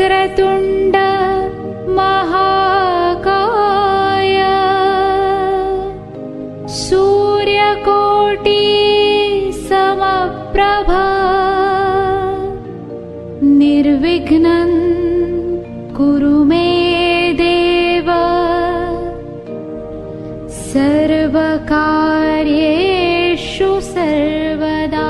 वक्रतुण्ड महाकाय सूर्यकोटि समप्रभा निर्विघ्नं कुरु मे देव सर्वकार्येषु सर्वदा।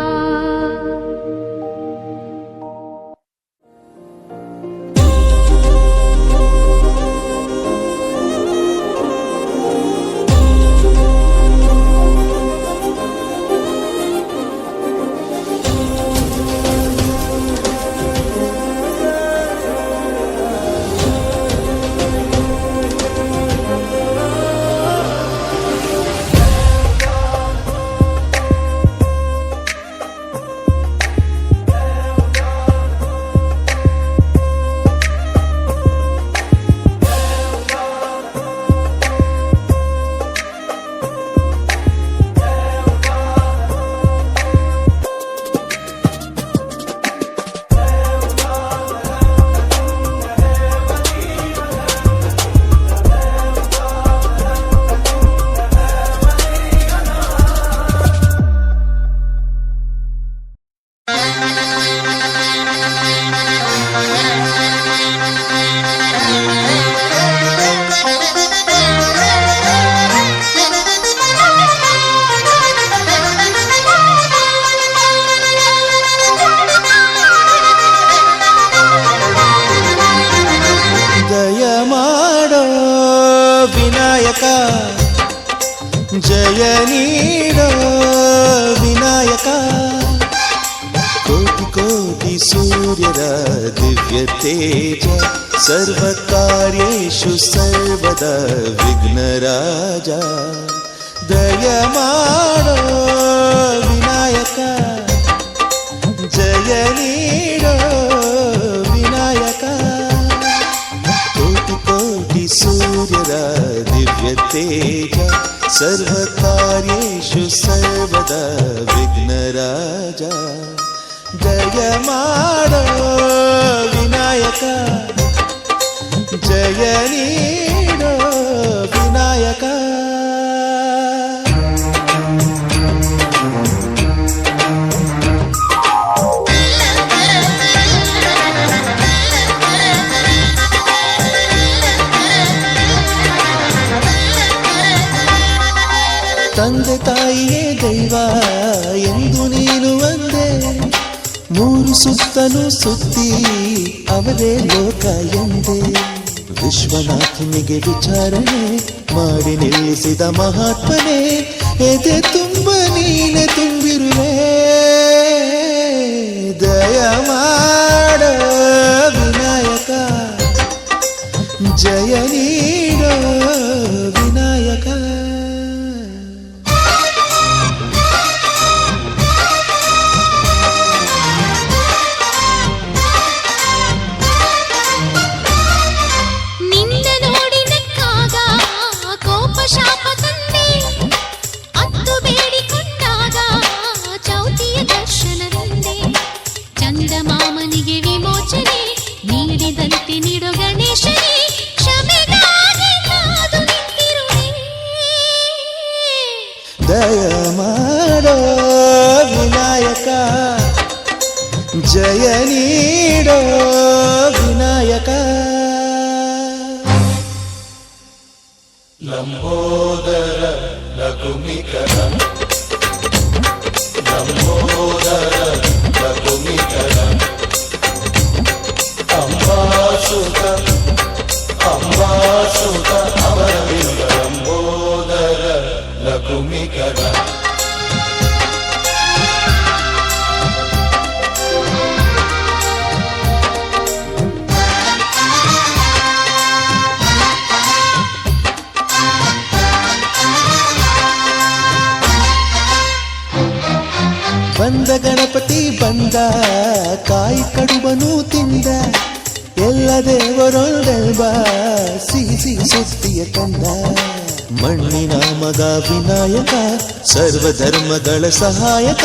ಜಯ ನೀಡೋ ವಿನಾಯಕ ಕೋಟಿ ಕೋಟಿ ಸೂರ್ಯರ ದಿವ್ಯ ತೇಜ ಸರ್ವ ಕಾರ್ಯೇಷು ಸರ್ವದಾ ವಿಘ್ನರಾಜ ದಯ ಮಾಡೋ ವಿನಾಯಕ ಜಯ ನೀಡೋ ವಿನಾಯಕ ಕೋಟಿ ಕೋಟಿ ಸೂರ್ಯರ ದಿವ್ಯ ತೇಜ ಸರ್ವ ಕಾರ್ಯೇಷು ಸರ್ವದಾ ವಿಘ್ನರಾಜ ದಯ ಮಾಡೋ ವಿನಾಯಕ ಜಯ ನೀಡೋ ವಿನಾಯಕ ತಂದೆ ತಾಯಿಯೇ ದೈವ ಎಂದು ನೀನು ಅಂದೆ ಮೂರು ಸುತ್ತಲೂ ಸುತ್ತಿ ಅವರೇ ಲೋಕ ಎಂದೆ ವಿಶ್ವನಾಥನಿಗೆ ವಿಚಾರಣೆ ಮಾಡಿ ನಿಲ್ಲಿಸಿದ ಮಹಾತ್ಮನೇ ಎದೆ ತುಂಬ ನೀನೆ ತುಂಬಿರುವೆ ದಯ ಮಾಡ ವಿನಾಯಕ ಜಯ ನೀಡೋ ವಿನಾಯಕ ದಯ ಮಾಡೋ ವಿನಾಯಕ ಜಯ ನೀಡೋ ವಿನಾಯಕ ಲಂಬೋದರ ಲಘುಮಿಕರ ಲಂಬೋದರ ಲಘುಮಿಕರ ಅಂಬಾಸುತ ಅಂಬಾಸುತ ಅವರವಿಂದ ಲಂಬೋದರ ಲಘುಮಿಕರ ಬಂದ ಗಣಪತಿ ಬಂದ ಕಾಯಿ ಕಡುಬನು ತಿಂದ ಎಲ್ಲ ದೇವರೊಳ್ಳೆಲ್ಬ ಸಿಹಿ ಸಿಹಿ ಸುದ್ದಿಯ ಕಂದ ಮಣ್ಣಿನ ಮಗ ವಿನಾಯಕ ಸರ್ವಧರ್ಮಗಳ ಸಹಾಯಕ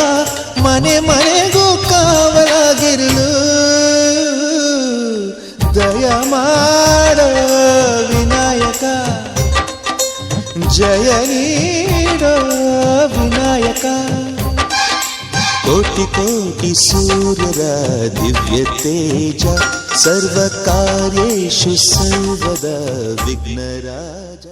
ಮನೆ ಮನೆಗೂ ಕಾವಲಾಗಿರಲು ದಯ ಮಾಡೋ ವಿನಾಯಕ, ಜಯ ನೀಡೋ ವಿನಾಯಕ. ಕೋಟಿ ಕೋಟಿ ಸೂರ್ಯರ ದಿವ್ಯ ತೇಜ, ಸರ್ವ ಕಾರ್ಯೇಷು ಸರ್ವದ ವಿಘ್ನರಾಜ.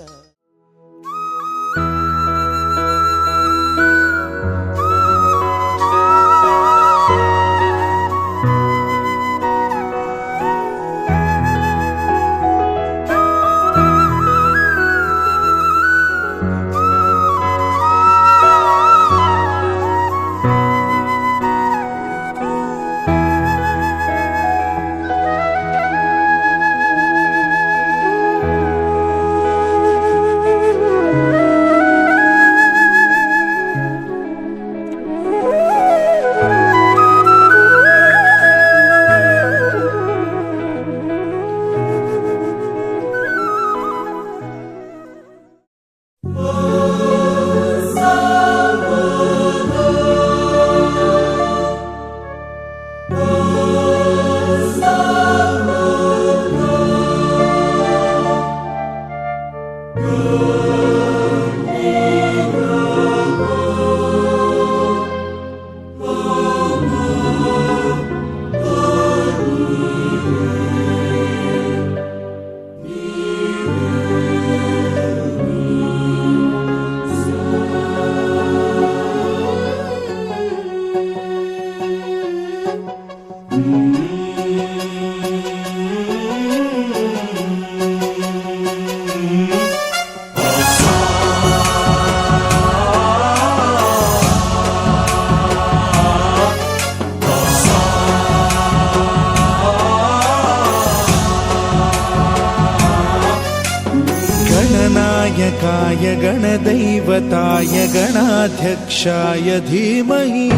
गणनायकाय गणदैवताय गणाध्यक्षाय धीमहि,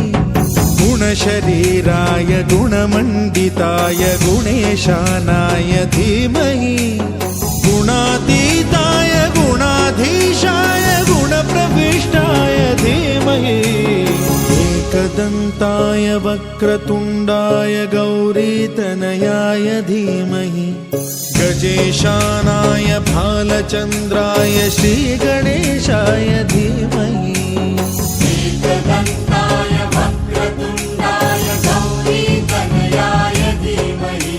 गुणशरीराय गुणमण्डिताय गुणेशानाय धीमहि, गुणातीताय गुणाधीशाय गुणप्रविष्टाय धीमहि, एकदन्ताय वक्रतुण्डाय गौरीतनयाय धीमहि, गजेशानाय भालचन्द्राय श्रीगणेशाय धीमहि, एकदन्ताय वक्रतुण्डाय गौरीतनयाय धीमहि,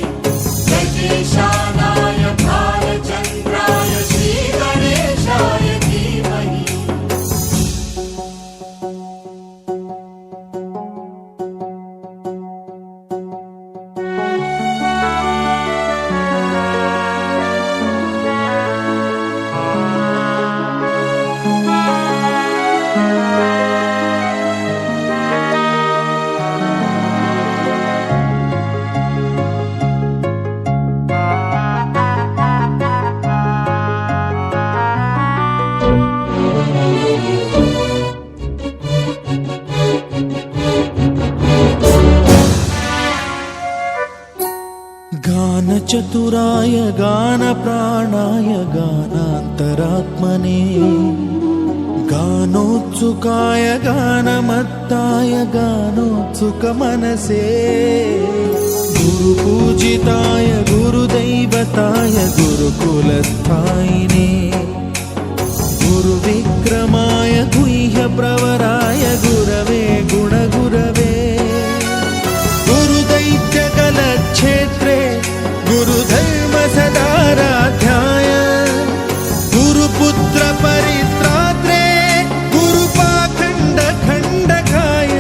गजेशानाय भालचन्द्राय श्रीगणेशाय धीमहि. गानचतुराय गानप्राणाय गानान्तरात्मने, गानोत्सुकाय गानमत्ताय गानोत्सुकमनसे, गुरुपूजिताय गुरुदैवताय गुरुकुलस्थायिने, गुरुविक्रमाय गुह्यप्रवराय गुरवे गुणगुरवे, गुरुदैत्यकलक्षेत्रे गुरुधर्म सदाराध्याय, गुरुपुत्र परित्रात्रे गुरुपाखण्ड खण्डकाय,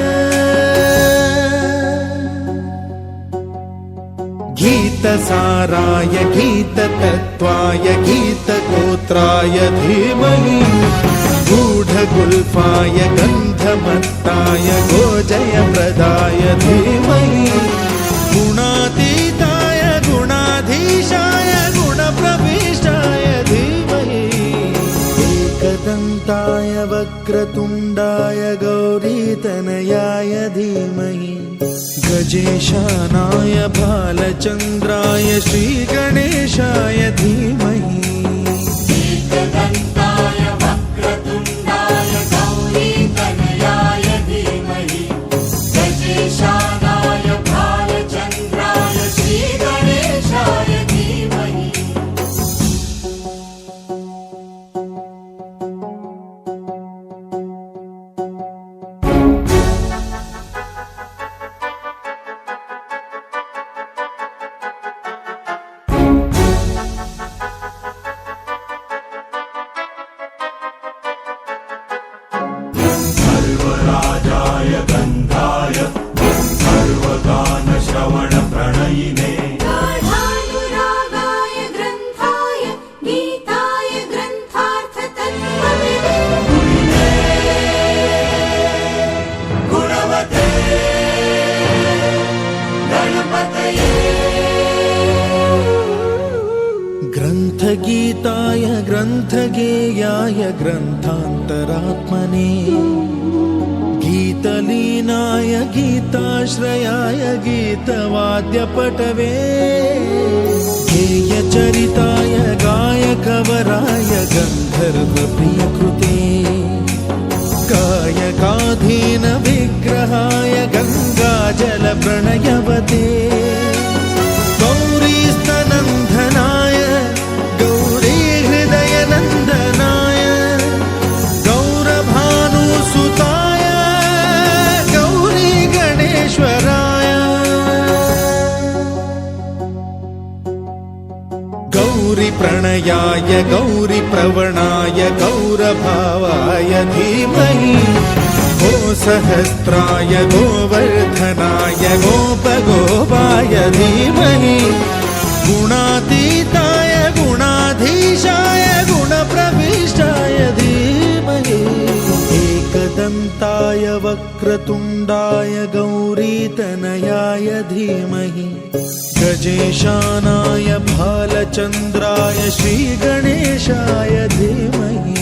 गीतसाराय गीततत्त्वाय गीतगोत्राय धीमहि, गूढगुल्फाय गन्धमत्ताय गोजयप्रदाय धीमहि, गुणातीताय गुणाधीशाय गुणप्रविष्टाय धीमहि, एकदन्ताय वक्रतुण्डाय गौरीतनयाय धीमहि, गजेशानाय भालचन्द्राय श्रीगणेशाय धीमहि, एकदन्ताय वक्रतुण्डाय गौरीतनयाय धीमहि, गजेशानाय भालचन्द्राय श्रीगणेशाय धीमहि. गीतसाराय ग्रन्थान्तरात्मने गीतलीनाय गीताश्रयाय गीतवाद्यपटवे गेयचरिताय गायकवराय गन्धर्वप्रियकृते गायकाधीन विग्रहाय गङ्गाजलप्रणयवते गौरीस्तनन्दनाय गौरीहृदयनन्दनाय गौरभानुसुताय गौरी गणेश्वराय गौरीप्रणयाय गौरीप्रवणाय गौरभावाय धीमहि गो सहस्राय गोवर्धनाय गोपगोपाय धीमहि गुणातीताय गुणाधीशाय गुणप्रविष्टाय धीमहि एकदन्ताय वक्रतुण्डाय गौरीतनयाय धीमहि गजेशानाय भालचन्द्राय श्रीगणेशाय धीमहि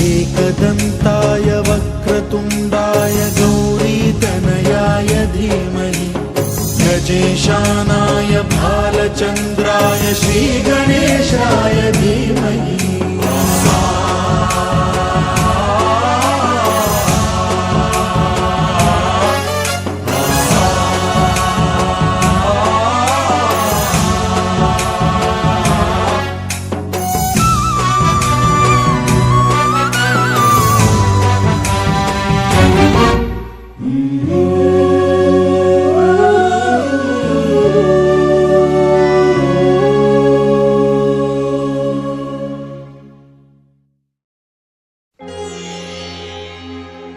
एकदन्ताय वक्रतुण्डाय गौरीतनयाय धीमहि गजेशानाय भालचन्द्राय श्रीगणेशाय धीमहि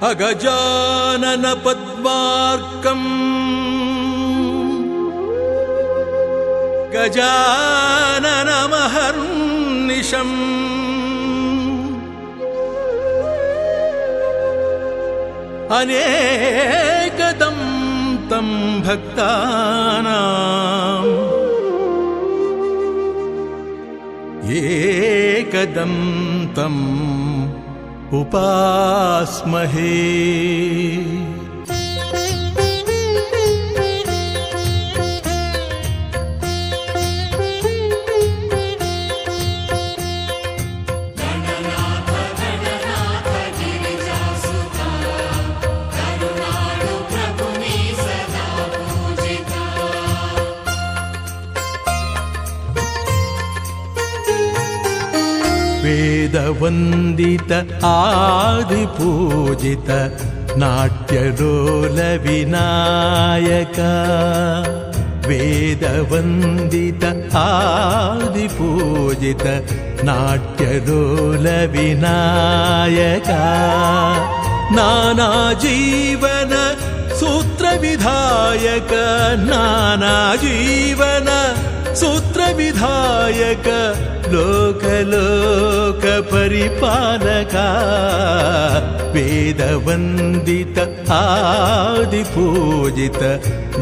अगजानन पद्मार्कम् गजाननमहर्निशम् अनेकदं तं भक्तानाम् एकदं तम् उपास्महे वेदवन्दित आदिपूजित नाट्यलोल विनायक वेदवन्दित आदिपूजित नाट्यलोल विनायक नानाजीवन सूत्रविधायक नानाजीवन सूत्रविधायक लोकलोक परिपालक वेदवन्दित आदिपूजित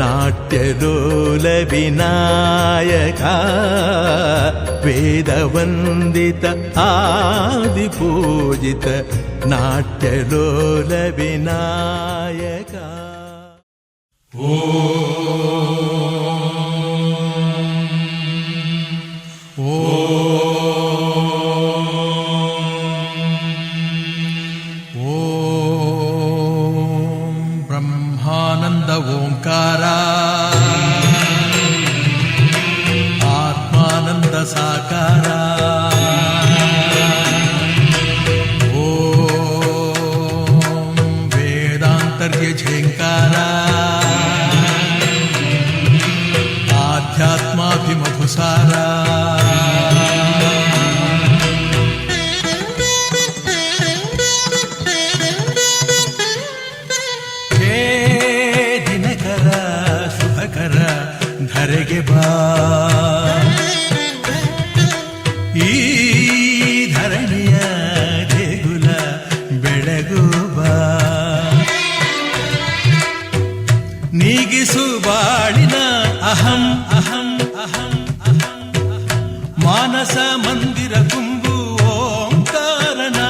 नाट्यलोल विनायक वेदवन्दित आदिपूजित नाट्यलोल विनायक ब्रह्मानंद ओंकार आत्मानंद साकार ओम वेदांतर्य झेंकार आध्यात्माभिमधुसार ಧರೆಗೆ ಬಾ ಈ ಧರಣಿಯ ದೇಗುಲ ಬೆಳಗು ಬಾ ನೀಗಿಸು ಬಾಳಿನ ಅಹಂ ಅಹಂ ಅಹಂ ಅಹಂ ಮಾನಸ ಮಂದಿರ ತುಂಬು ಓಂಕಾರನ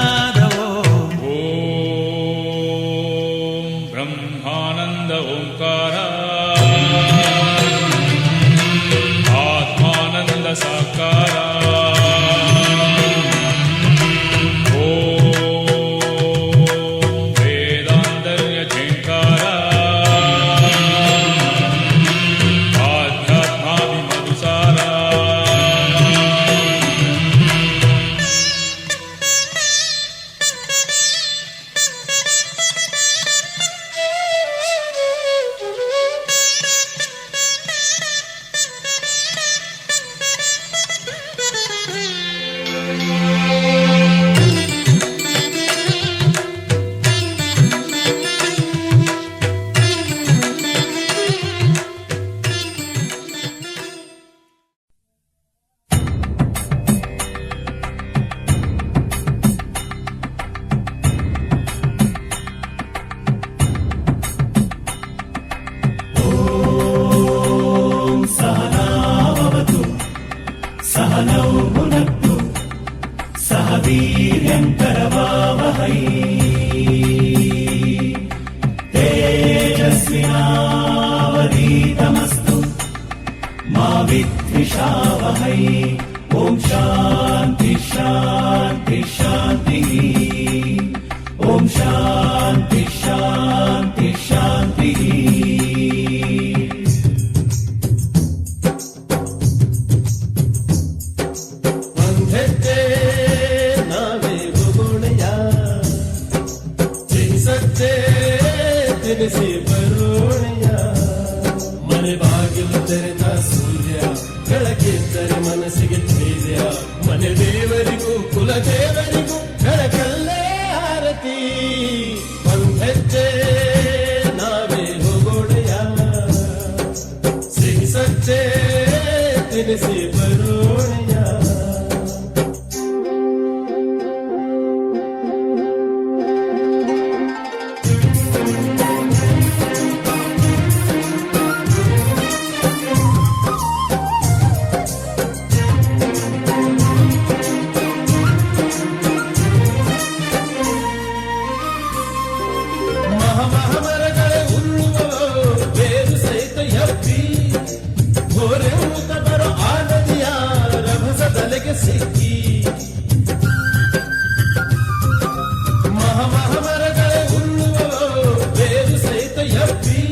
तेजस्विनावधीतमस्तु मा विद्विषावहै ॐ शान्ति शान्ति शान्तिः ॐ शान्ति शान्ति शान्तिः ಒಂದೆತ್ತೆ ನಾವೇ ಗುಣಯ ತಿನ್ಸತ್ತೆ ತಿನಿಸಿ ಬರೋಣಯ ಮನೆ ಬಾಗಿಲು ತೆರೆದ ಸೂರ್ಯ ಬೆಳಕಿದ್ದರೆ ಮನಸ್ಸಿಗೆ ಧೈರ್ಯ ಮನೆ ದೇವರಿಗೂ ಕುಲ ದೇವರಿಗೂ ಬೆಳಕಲ್ಲೇ ಆರತಿ ಒಂದೆತ್ತೆ ನಾವೇ ಹೋಗೋಣಯ ಸಿಹಿಸತ್ತೆ ತಿನಿಸಿ ಬರೋಣಯ ಮರಗಳೇ ಉರುಳುವವೋ ಬೇರು ಸಹಿತ ಎಬ್ಬಿ ಘೋರೆ ಊತ ಬರೋ ಆ ನದಿಯ ರಭಸ ತಲೆಗೆ ಸಿಕ್ಕಿ ಮರಗಳೇ ಉರುಳುವವೋ ಬೇರು ಸಹಿತ ಎಬ್ಬಿ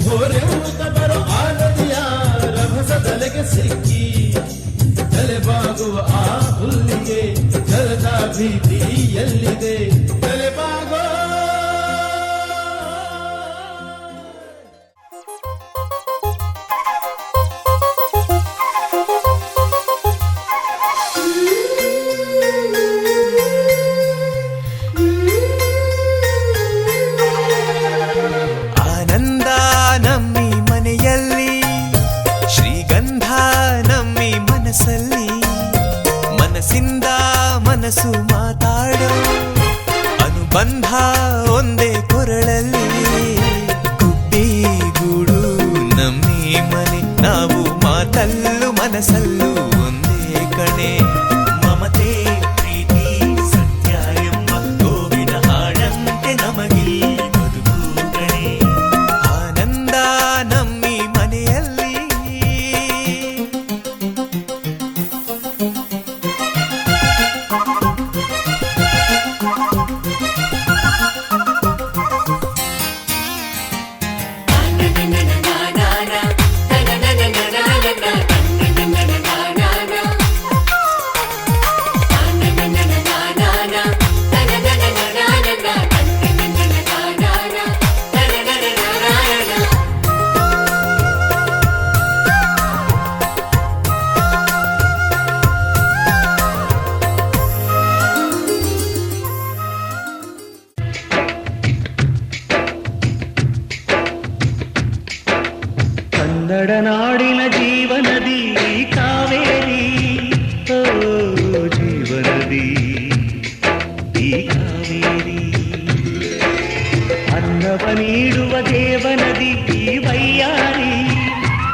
ಘೋರೆ ಊತ ಬರೋ ಆ ನದಿಯ ರಭಸ ತಲೆಗೆ ಸಿಕ್ಕಿ ತಲೆಬಾಗುವ ಆ ಹುಲ್ಲಿಗೆ ಜಲದ ಭೀತಿ ಎಲ್ಲಿದೆ ತಲೆಬಾಗೋ ಆನಂದ ನಮ್ಮಿ ಮನೆಯಲ್ಲಿ ಶ್ರೀಗಂಧ ನಮ್ಮಿ ಮನಸ್ಸಲ್ಲಿ ಮನಸ್ಸಿಂದ ಮನಸ್ಸು ಮಾತಾಡೋ ಅನುಬಂಧ ಒಂದೇ ಕೊರಳಲ್ಲಿ ಗುಬ್ಬಿ ಗೂಡು ನಮ್ಮಿ ಮನೆ ನಾವು ಮಾತಲ್ಲೂ ಮನಸ್ಸಲ್ಲೂ ಒಂದೇ ಕಣೆ ಮಮತೆ ಪ್ರೀತಿ ಸತ್ಯ ಎಂಬ ಗೋವಿನ ಹಾಡಂತೆ ನಮಗಿಲ್ಲಿ ಬದುಕು ಕಣೆ ಆನಂದ ನಮ್ಮಿ ಮನೆಯಲ್ಲಿ ಕನ್ನಡ ನಾಡಿನ ಜೀವನದಿ ಕಾವೇರಿ ಓ ಜೀವನದಿ ಈ ಕಾವೇರಿ ಅನ್ನವ ನೀಡುವ ದೇವನದಿ ಈ ವೈಯಾರಿ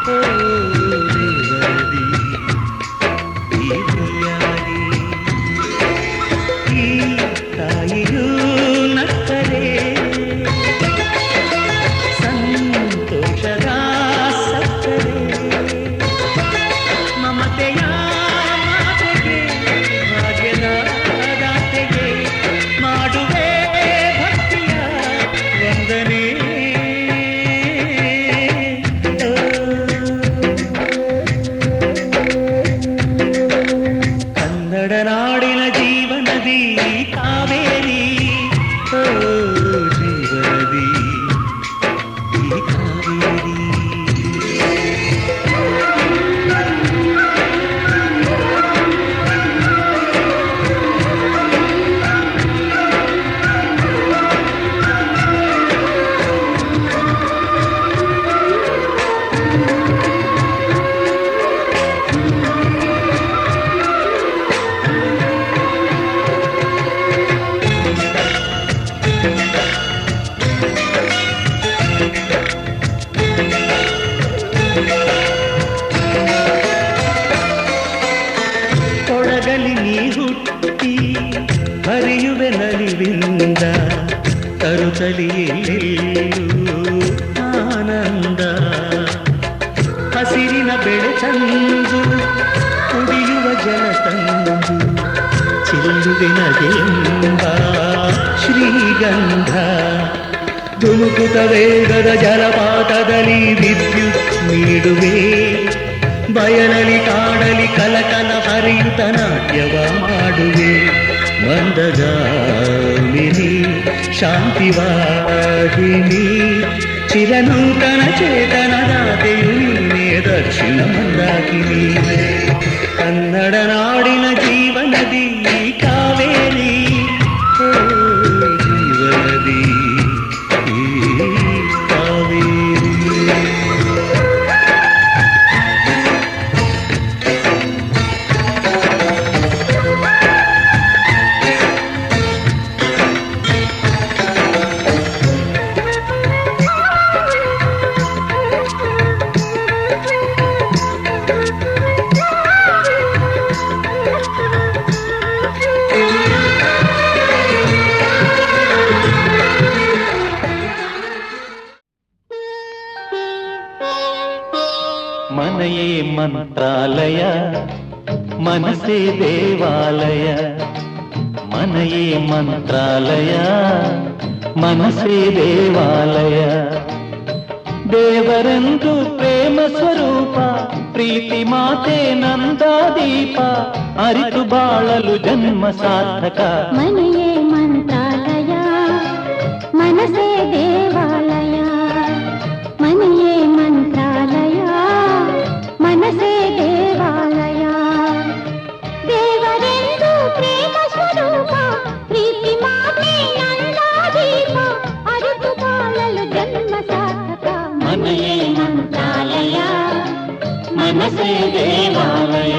ಓ ದೇವನದಿ ಈ ವೈಯಾರಿ ಈ ತಾಯಿಯೂ ನಕ್ಕರೆ ಸಂತೋಷದ ಸಕ್ಕರೆ ಮಮತೆಯ ಮಾತೆಗೆ ಭಾಗ್ಯದ ದಾತೆಗೆ ಮಾಡುವೆ ಭಕ್ತಿಯ ವಂದನೆ ಓ ತರುತ್ತಲೇ ಆನಂದ. ಹಸಿರಿನ ಬೆಳೆ ತಂದು ಕುಡಿಯುವ ಜಲ ತಂದು ಚೆಲ್ಲುವಿನದೆಂಬ ಶ್ರೀಗಂಧ. ಧುಮುಕುತ ವೇಗದ ಜಲಪಾತದಲ್ಲಿ ವಿದ್ಯುತ್ ನೀಡುವೆ. ಬಯಲಲಿ ಕಾಡಲಿ ಕಲಕಲ ಹರಿಯುತ ನಾಟ್ಯವ ಮಾಡುವೆ. ಮಂದಗಾಮಿನಿ ಶಾಂತಿವಾಹಿನಿ ಚಿರನೂತನ ಚೇತನದಾತೆಯು ನೀನೇ ದಕ್ಷಿಣ ಮಂದಾಕಿನಿ. ಕನ್ನಡ ನಾಡಿನ ಜೀವನದಿ ಕಾವೇರಿ, ಓ ಜೀವನದಿ ಈ ಕಾವೇರಿ. ಮನೆಯೇ ಮಂತ್ರಾಲಯ, ಮನಸ್ಸೇ ದೇವಾಲಯ. ಮನೆಯೇ ಮಂತ್ರಾಲಯ, ಮನಸ್ಸೇ ದೇವಾಲಯ. ದೇವರೆಂದು ಪ್ರೇಮ ಸ್ವರೂಪ, ಪ್ರೀತಿ ಮಾತೆ ನಂದಾದೀಪ. ಅರಿತು ಬಾಳಲು ಜನ್ಮ ಸಾರ್ಥಕ. ಮನೆಯೇ ಮಂತ್ರಾಲಯ, ಮನಸ್ಸೇ ದೇವಾಲಯ. ಮನೆಯೇ ಮಂತ್ರಾಲಯ, ಮನಸ್ಸೇ ದೇವಾಲಯ. ದೇವರೆಂದು ಪ್ರೇಮ ಸ್ವರೂಪ, ಪ್ರೀತಿ ಮಾತೆ ನಂದಾದೀಪ. ಅರಿತು ಬಾಳಲು ಜನ್ಮ ಸಾರ್ಥಕ. ಮನೆಯೇ ಮಂತ್ರಾಲಯ, ಮನಸ್ಸೇ ದೇವಾಲಯ.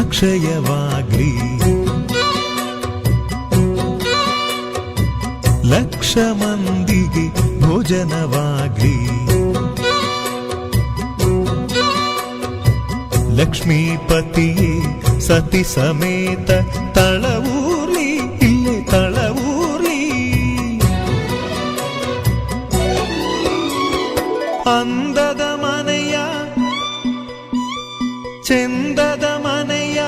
ಅಕ್ಷಯವಾಗ್ಲಿ, ಲಕ್ಷ ಮಂದಿಗೆ ಭೋಜನವಾಗ್ಲಿ. ಲಕ್ಷ್ಮೀಪತಿಯೇ ಸತಿ ಸಮೇತ ತಳವೂರ್ಲಿ, ಇಲ್ಲೇ ತಳವೂರ್ಲಿ. ಅಂದದ ಮನೆಯ, ಚೆಂದದ ಮನೆಯ,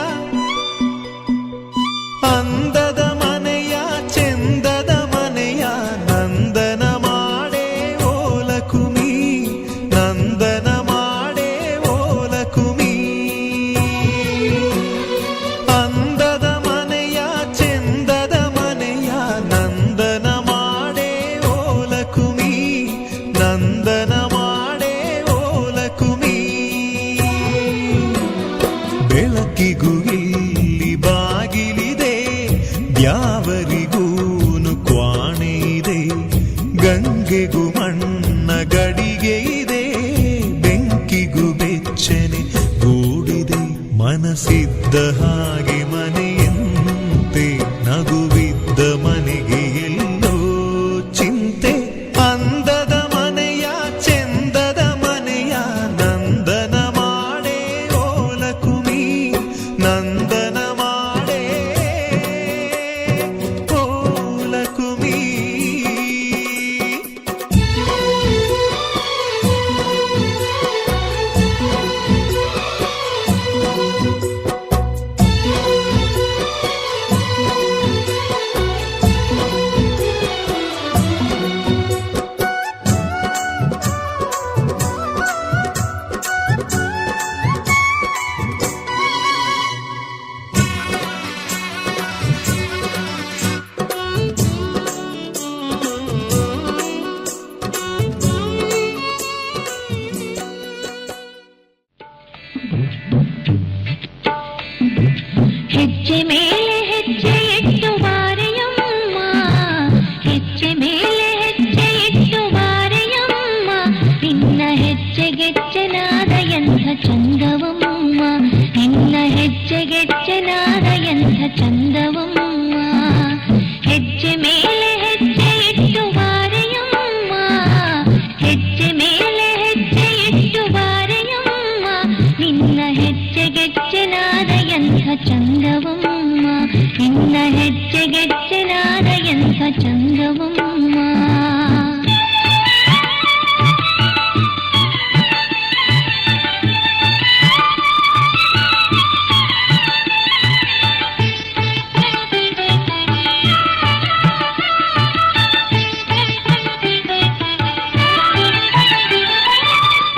ಅಂದದ ಮನೆಯ, ಚೆಂದದ ಮನೆಯ. ನಂದನ ಮಾಡೇ ಓಲಕುಮಿ, ನಂದನ ಮಾಡೇ ಓಲಕುಮಿ. ಅಂದದ ಮನೆಯ, ಚೆಂದದ ಮನೆಯ, ನಂದನ ಮಾಡೇ ಓಲಕುಮಿ, ನಂದನ ಮಾಡೇ ಓಲಕುಮಿ. ಬೆಳಕಿಗೂ ಇಲ್ಲಿ ಬಾಗಿಲಿದೆ, ದ್ಯಾವರಿಗೂನು ಕ್ವಾಣೆ ಇದೆ. ಗಂಗೆಗೂ ಮಣ್ಣ ಗಡಿಗೆ ಇದೆ, ಬೆಂಕಿಗೂ ಬೆಚ್ಚನೆ ಗೂಡಿದೆ. ಮನಸ್ಸಿದ್ದ ಹಾಗೆ ಮನೆಯಂತೆ, ನಗುವಿದ್ದ ಮನೆಗೆ ಎಲ್ಲೋ ಚಿಂತೆ. ಅಂದದ ಮನೆಯ, ಚೆಂದದ ಮನೆಯ, ನಂದನ ಮಾಡೇ ಓಲಕುಮಿ, ನಂದನ ಮಾಡೇ ಓಲಕುಮಿ. ಹೆಜ್ಜೆಗೆಜ್ಜೆನಾದ ಎಂಥ ಚಂದವಮ್ಮ, ನಿನ್ನ ಹೆಜ್ಜೆಗೆಜ್ಜೆನಾದ ಎಂಥ ಚಂದವಮ್ಮ. ಹೆಜ್ಜೆ ಮೇಲೆ ಹೆಜ್ಜೆ ಇಟ್ಟು ಬಾರೆಯಮ್ಮ, ಹೆಜ್ಜೆ ಮೇಲೆ ಹೆಜ್ಜೆ ಇಟ್ಟು ಬಾರೆಯಮ್ಮ, ನಿನ್ನ ಹೆಜ್ಜೆಗೆಜ್ಜೆನಾದ ಎಂಥ ಚಂದವಮ್ಮ, ನಿನ್ನ ಹೆಜ್ಜೆಗೆಜ್ಜೆನಾದ ಎಂಥ ಚಂದವಮ್ಮ.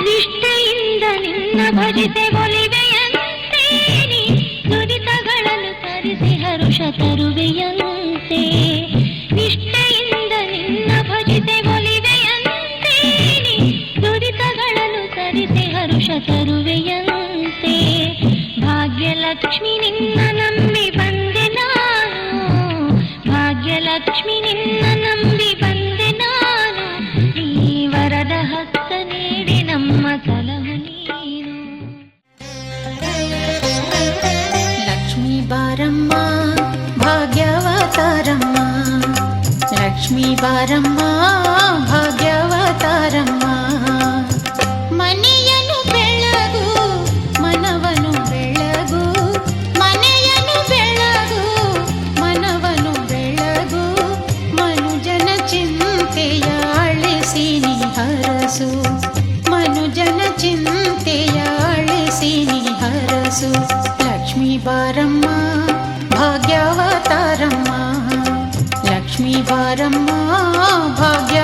ನಿಷ್ಠೆಯಿಂದ ನಿನ್ನ ಭಜಿತೆ ಒಲಿವೆಯಂತೆ, ನೀ ದುರಿತಗಳನ್ನು ತರಿಸಿ ಹರುಷ ತರುವೆಯಂತೆ. ನಿಷ್ಠೆಯಿಂದ ನಿನ್ನ ಭಜಿತೆ ಒಲಿವೆಯಂತೆ, ನೀ ದುರಿತಗಳನ್ನು ತರಿಸಿ ಹರುಷ ತರುವೆಯಂತೆ. ಭಾಗ್ಯಲಕ್ಷ್ಮಿ ನಿನ್ನ ನಂಬಿ ಬಂದೆ ನಾನು, ಭಾಗ್ಯಲಕ್ಷ್ಮಿ ನಿನ್ನ ನಂಬಿ ಬಂದೆ ನಾನು, ಈ ವರದ ಹಕ್ಕ ನೀಡಿ ನಮ್ಮ ಸಲಹು ನೀನು. ಲಕ್ಷ್ಮೀ ಬಾರಮ್ಮ ಭಾಗ್ಯವತಾರಮ್ಮ, ಲಕ್ಷ್ಮೀ ಬಾರಮ್ಮ ಭಾಗ್ಯವತಾರಮ್ಮ. ಮನೆಯನ್ನು ಬೆಳಗು ಮನವನು ಬೆಳಗು, ಮನೆಯನ್ನು ಬೆಳಗು ಮನವನು ಬೆಳಗು. ಮನುಜನ ಚಿಂತೆಯ ಅಳಿಸಿ ನೀ ಹರಸು, ಮನುಜನ ಚಿಂತೆಯ ಅಳಿಸಿ ನೀ ಹರಸು. ಲಕ್ಷ್ಮೀ ಬಾರಮ್ಮ ಭಾಗ್ಯವತಾರಮ್ಮ, ಲಕ್ಷ್ಮೀ ಬಾರಮ್ಮ ಭಾಗ್ಯ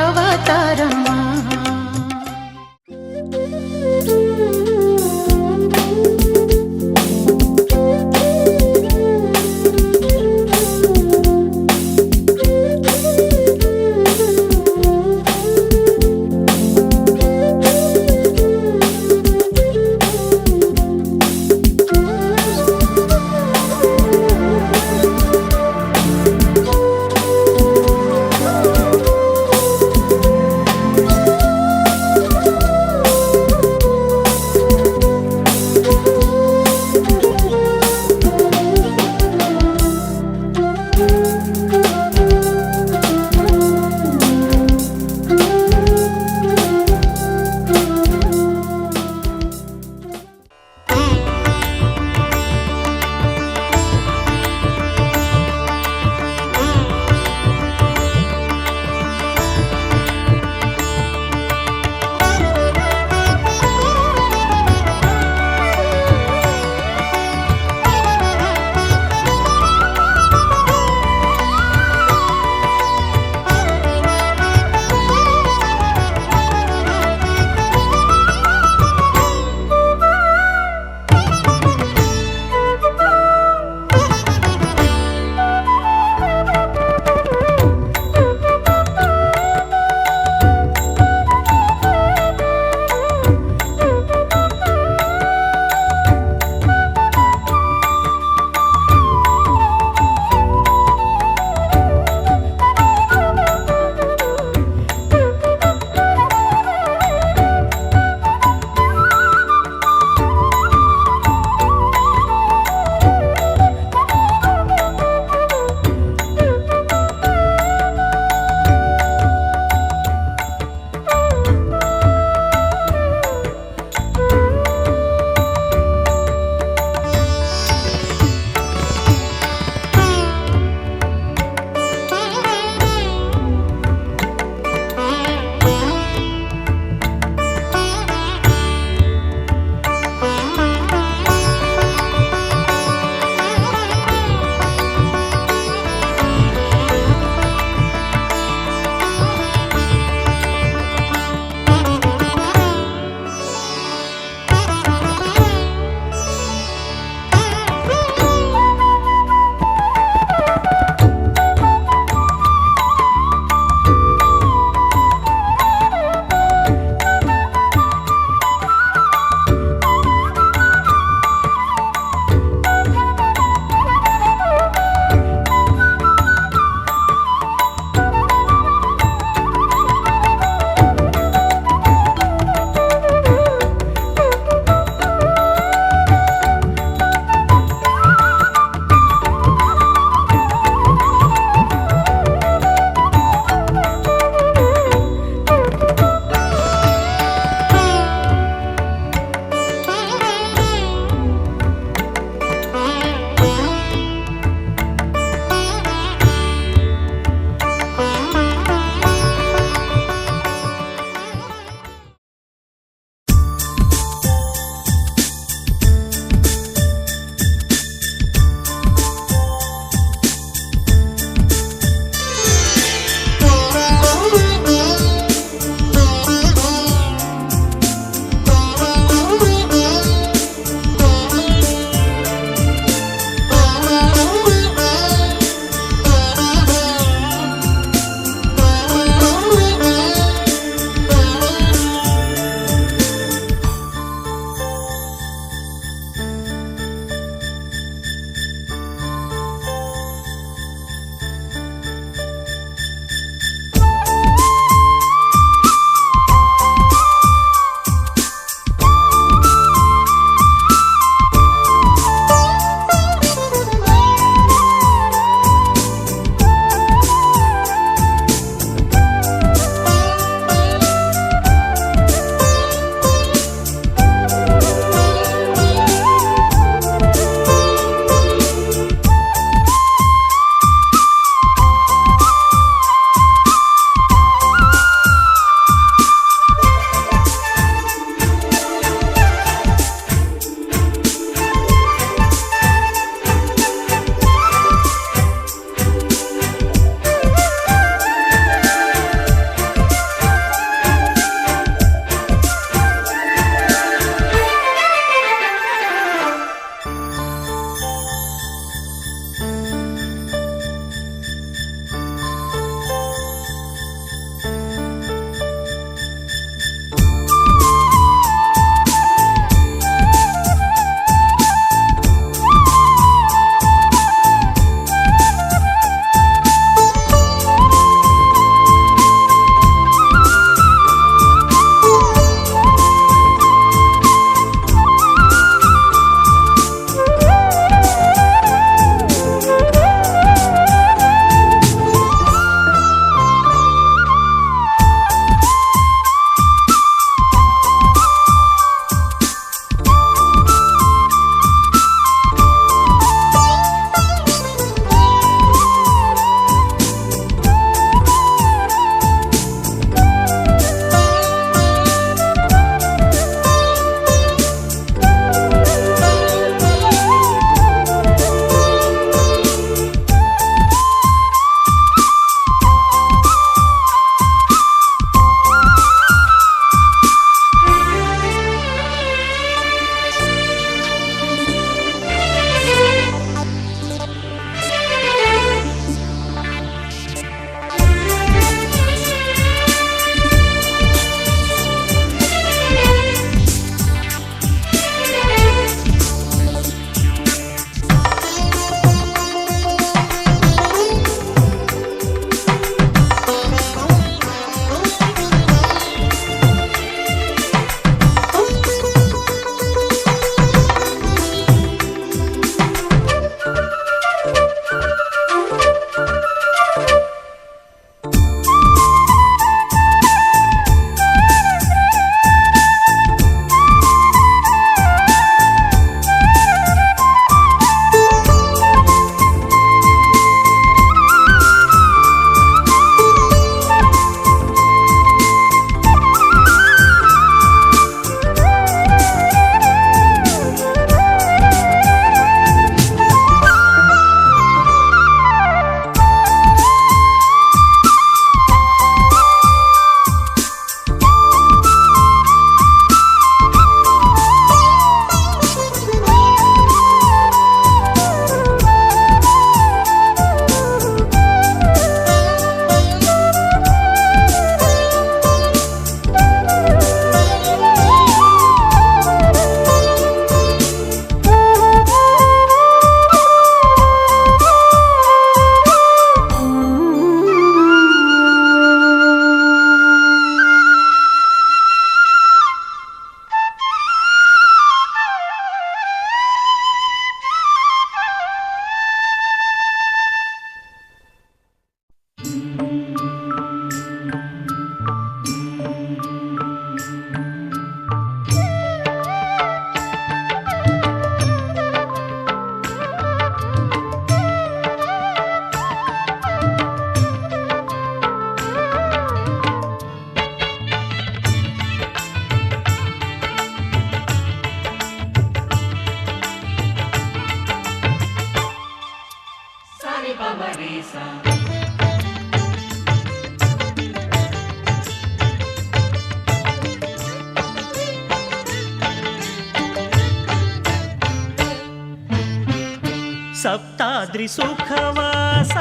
ಸಪ್ತಾದ್ರಿ ಸುಖವಾಸ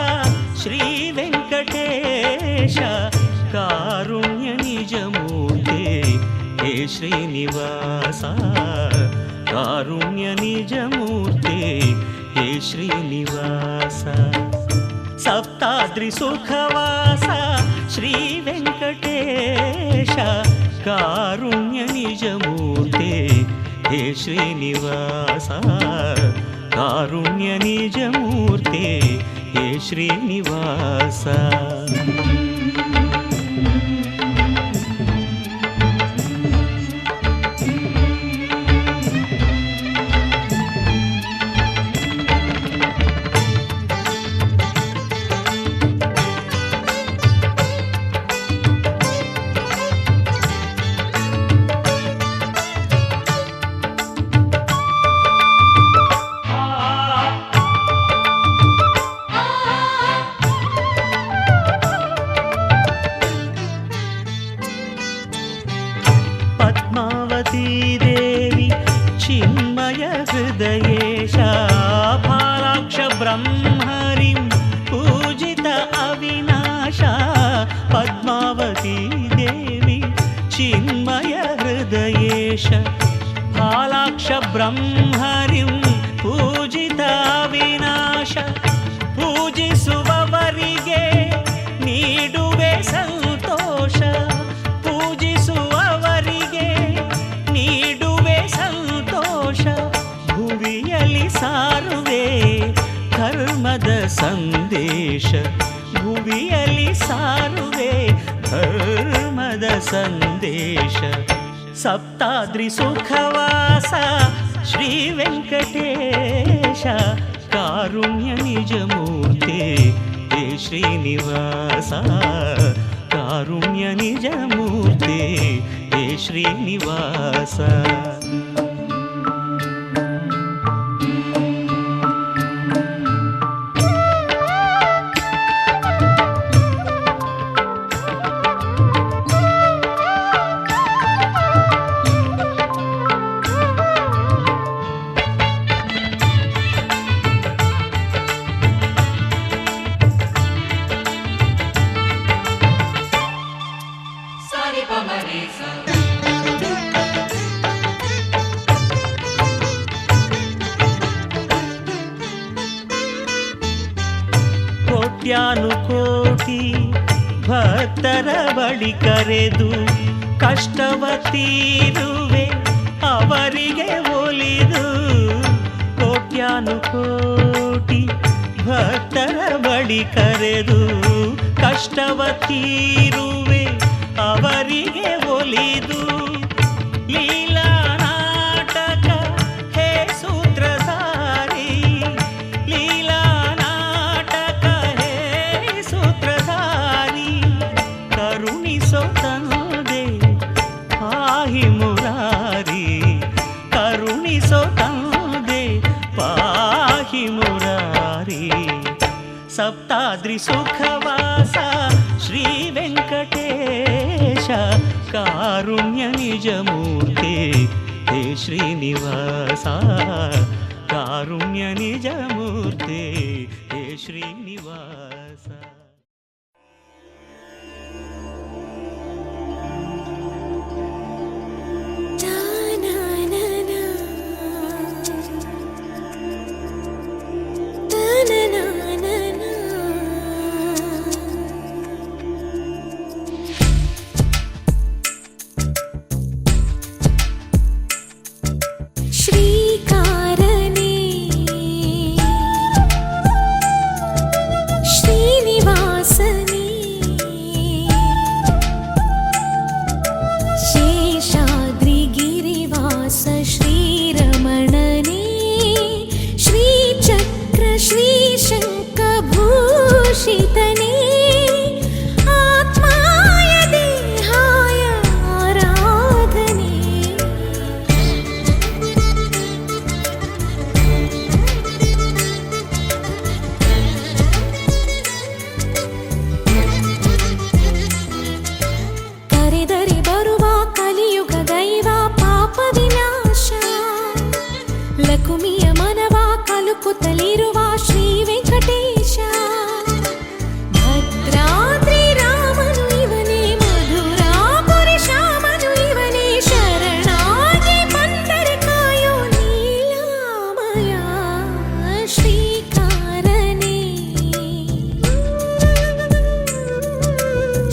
ಶ್ರೀ ವೆಂಕಟೇಶ ಕಾರುಣ್ಯ ನಿಜ ಮೂರ್ತಿ ಹೇ ಶ್ರೀನಿವಾಸ ಕಾರುಣ್ಯ ನಿಜ ಮೂರ್ತಿ ಹೇ ಶ್ರೀನಿವಾಸ ಸಪ್ತಾದ್ರಿ ಸುಖವಾಸ ಶ್ರೀ ವೆಂಕಟೇಶ ಕಾರುಣ್ಯ ನಿಜ ಮೂರ್ತಿ ಹೇ ಶ್ರೀನಿವಾಸ ಕಾರುಣ್ಯ ನಿಜ ಮೂರ್ತಿ ಹೇ ಶ್ರೀನಿವಾಸ ಪದ್ಮಾವತಿ ದೇವಿ ಚಿನ್ಮಯ ಹೃದಯೇಶ ಫಾಲಾಕ್ಷ ಬ್ರಹ್ಮರಿಂ ಪೂಜಿತ ಅವಿನಾಶ ಪದ್ಮಾವತಿ ದೇವಿ ಚಿನ್ಮಯ ಹೃದಯೇಶ ಫಾಲಾಕ್ಷ ಬ್ರಹ್ಮರಿಂ ಪೂಜಿತ ಅವಿನಾಶ ಪೂಜಿಸುವವರಿಗೆ ನೀಡುವೆ ಸಂತೋಷ ಪೂಜಿಸುವವರಿಗೆ ನೀಡುವೆ ಸಂತೋಷ ಭುವಿಯಲ್ಲಿ ಸಾರುವೆ ಧರ್ಮದ ಸಂದೇಶ ಭುವಿಯಲ್ಲಿ ಸಾರುವೆ ಧರ್ಮದ ಸಂದೇಶ ಸಪ್ತಾದ್ರಿ ಸುಖವಾಸ ಶ್ರೀ ವೆಂಕಟೇಶ ಕಾರುಣ್ಯ ನಿಜ ಮೂರ್ತಿ ಹೇ ಶ್ರೀನಿವಾಸ ಕಾರುಣ್ಯ ನಿಜ ಮೂರ್ತಿ ಹೇ ಶ್ರೀನಿವಾಸ ಕೋಟ್ಯಾನುಕೋಟಿ ಭಕ್ತರ ಬಳಿ ಕರೆದು ಕಷ್ಟವ ತೀರುವೆ ಅವರಿಗೆ ಒಲಿದು ಕೋಟ್ಯಾನುಕೋಟಿ ಭಕ್ತರ ಬಳಿ ಕರೆದು ಕಷ್ಟವ ತೀರುವೆ ಅವರಿಗೆ ಒಲಿದು ಲೀಲಾ ನಾಟಕ ಹೇ ಸೂತ್ರಧಾರಿ ಲೀಲಾ ನಾಟಕ ಹೇ ಸೂತ್ರಧಾರಿ ಕರುಣಿಸೋ ತಂದೆ ಪಾಹಿ ಮುರಾರಿ ಕರುಣಿಸೋ ತಂದೆ ಪಾಹಿ ಮುರಾರಿ ಸಪ್ತಾದ್ರಿ ಸುಖವಾಸ ಶ್ರೀ ವೆಂಕಟೇಶ ಕಾರುಣ್ಯ ನಿಜ ಮೂರ್ತಿ ಹೇ ಶ್ರೀನಿವಾಸ ಕಾರುಣ್ಯ ನಿಜ ಮೂರ್ತಿ ಹೇ ಶ್ರೀನಿವಾಸ ಶ್ರೀನಿವಾಸ ಲಕುಮಿಯ ಮನವ ಕಲುಕುತ್ತಲಿರುವ ಶ್ರೀ ವೆಂಕಟೇಶ ಭದ್ರಾದ್ರಿ ರಾಮನು ಇವನೇ ಮಧುರಾಪುರಿ ಶ್ಯಾಮನು ಇವನೇ ಶರಣಾಗಿ ಬಂದರೆ ಕಾಯೋ ನೀಲಾಮಯ ಶ್ರೀಕಾರನೇ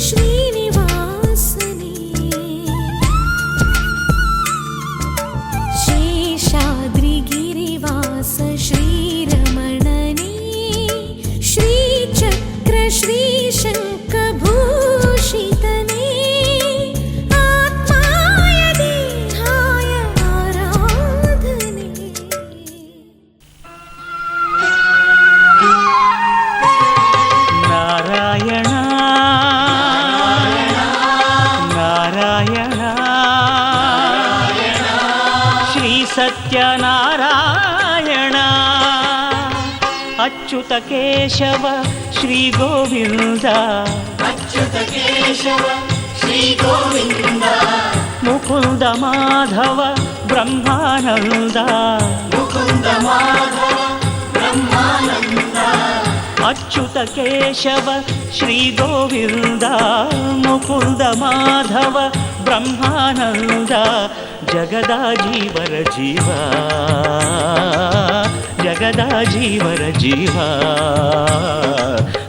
ಶ್ರೀನಿವಾಸನೇ ಶೇಷಾದ್ರಿಗಿರಿವಾಸ ಶ್ರೀರಮಣನೇ ಶ್ರೀಚಕ್ರ ಶ್ರೀಶಂಖಭೂಷಿತನೇ ಆತ್ಮಾಯ ದೇಹಾಯ ಆರಾಧನೆ. ನಾರಾಯಣ ನಾರಾಯಣ ಶ್ರೀ ಸತ್ಯನಾರಾಯಣ ಅಚ್ಯುತ ಕೇಶವ ಶ್ರೀ ಗೋವಿಂದ ಅಚ್ಯುತ ಕೇಶವ ಶ್ರೀ ಗೋವಿಂದ ಮುಕುಂದ ಮಾಧವ ಬ್ರಹ್ಮಾನಂದ ಮುಕುಂದ ಮಾಧವ ಬ್ರಹ್ಮಾನಂದ ಅಚ್ಯುತ ಕೇಶವ ಶ್ರೀ ಗೋವಿಂದ ಮುಕುಂದ ಮಾಧವ ಬ್ರಹ್ಮಾನಂದ ಜಗದ ಜೀವರ ಜೀವ ಜಗದ ಜೀವರ ಜೀವ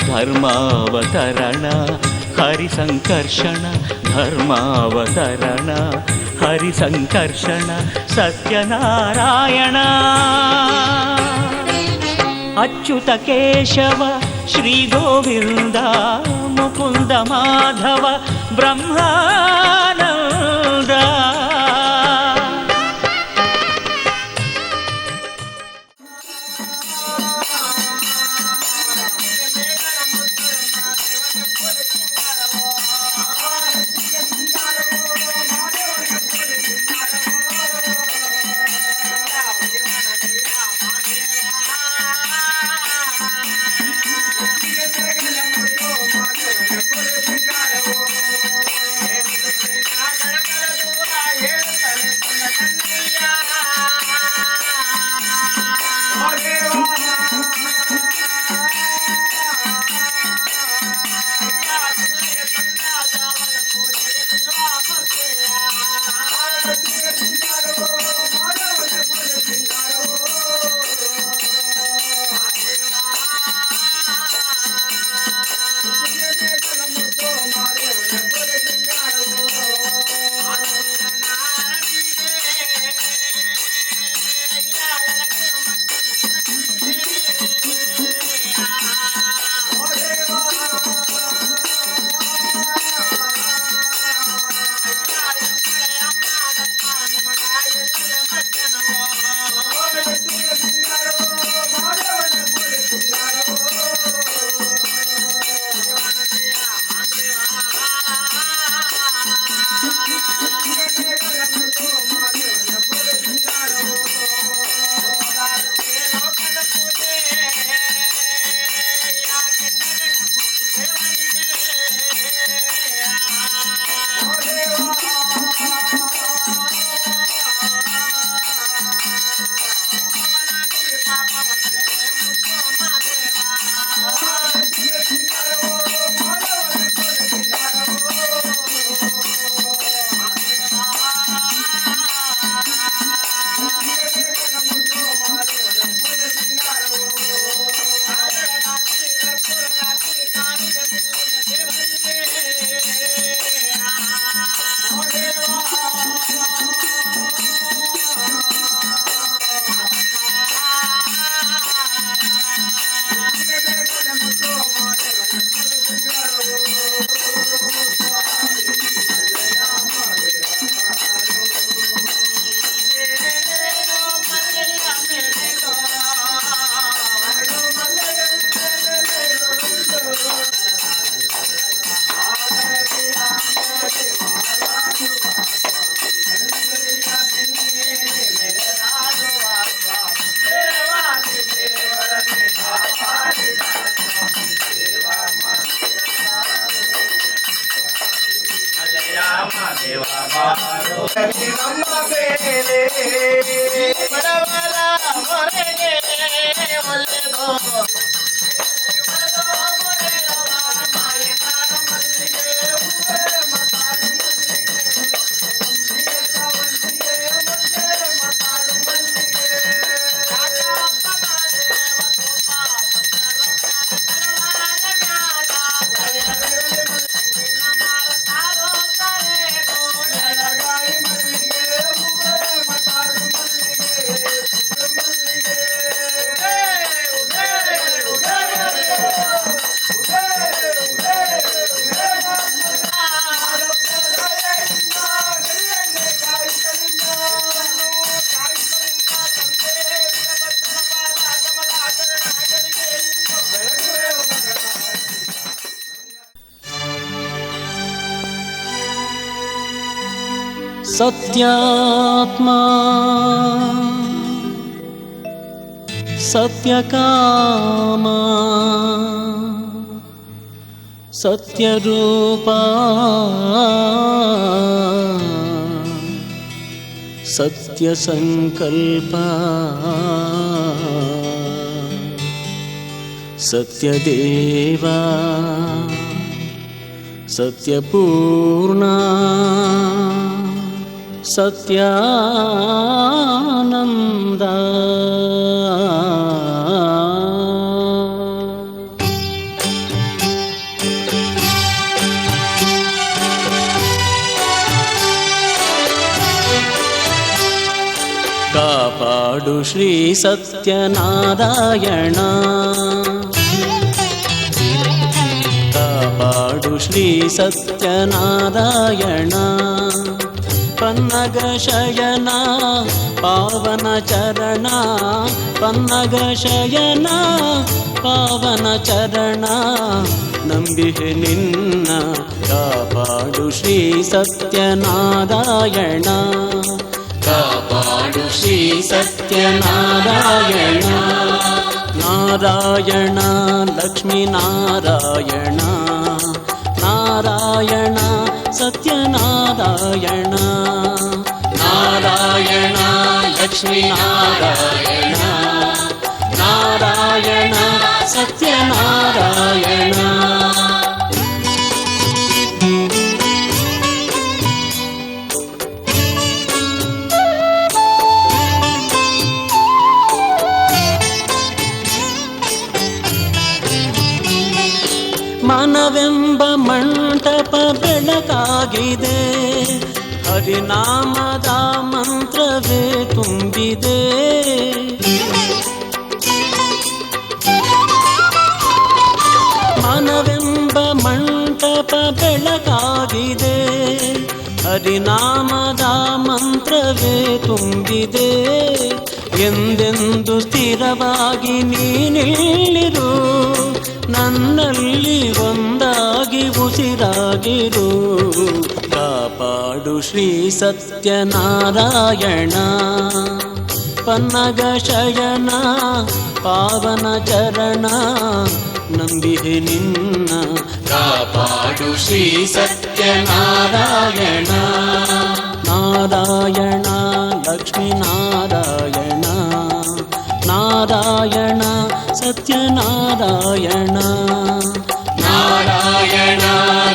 ಧರ್ಮಾವತರಣ ಹರಿಸಂಕರ್ಷಣ ಧರ್ಮಾವತರಣ ಹರಿಸಂಕರ್ಷಣ ಸತ್ಯನಾರಾಯಣ ಅಚ್ಯುತ ಕೇಶವ ಶ್ರೀ ಗೋವಿಂದ ಮುಕುಂದ ಮಾಧವ ಬ್ರಹ್ಮಾನಂದ. ನಮ್ಮ ಮೇಲೆ ಬಡವರ ಸತ್ಯಾತ್ಮ ಸತ್ಯಕಾಮ ಸತ್ಯರೂಪ ಸತ್ಯಸಂಕಲ್ಪ ಸತ್ಯದೇವ ಸತ್ಯಪೂರ್ಣ ಸತ್ಯಾನಂದ ಕಾಪಾಡು ಶ್ರೀ ಸತ್ಯನಾರಾಯಣ ಕಾಪಾಡು ಶ್ರೀ ಸತ್ಯನಾರಾಯಣ ಪನ್ನಗ ಶಯನ ಪಾವನ ಚರಣ ಪನ್ನಗ ಶಯನ ಪಾವನ ಚರಣ ನಂಬಿಹೆ ನಿನ್ನ ಕಾಪಾಡು ಶ್ರೀ ಸತ್ಯನಾರಾಯಣ ಕಾಪಾಡು ಶ್ರೀ ಸತ್ಯನಾರಾಯಣ ನಾರಾಯಣ ಲಕ್ಷ್ಮೀ ನಾರಾಯಣ ನಾರಾಯಣ ಸತ್ಯನಾರಾಯಣ ನಾರಾಯಣ ಲಕ್ಷ್ಮೀ ನಾರಾಯಣ ನಾರಾಯಣ ಸತ್ಯನಾರಾಯಣ ಮನವೆಂಬ ಮಂಟಪ ಬೆಳಕಾಗಿದೆ ಹರಿನಾಮದ ಮಂತ್ರವೇ ತುಂಬಿದೆ ಮನವೆಂಬ ಮಂಟಪ ಬೆಳಕಾಗಿದೆ ಹರಿನಾಮದ ಮಂತ್ರವೇ ತುಂಬಿದೆ ಎಂದೆಂದು ಸ್ಥಿರವಾಗಿ ನೀನಿಲ್ಲಿರು ನನ್ನಲ್ಲಿ ಒಂದಾಗಿ ಉಸಿರಾಗಿರು ಕಾಪಾಡು ಶ್ರೀ ಸತ್ಯನಾರಾಯಣ ಪನ್ನಗ ಶಯನ ಪಾವನ ಚರಣ ನಂಬಿಹೆ ನಿನ್ನ ಕಾಪಾಡು ಶ್ರೀ ಸತ್ಯನಾರಾಯಣ ನಾರಾಯಣ ಲಕ್ಷ್ಮೀ ನಾರಾಯಣ ನಾರಾಯಣ ಸತ್ಯನಾರಾಯಣ ನಾರಾಯಣ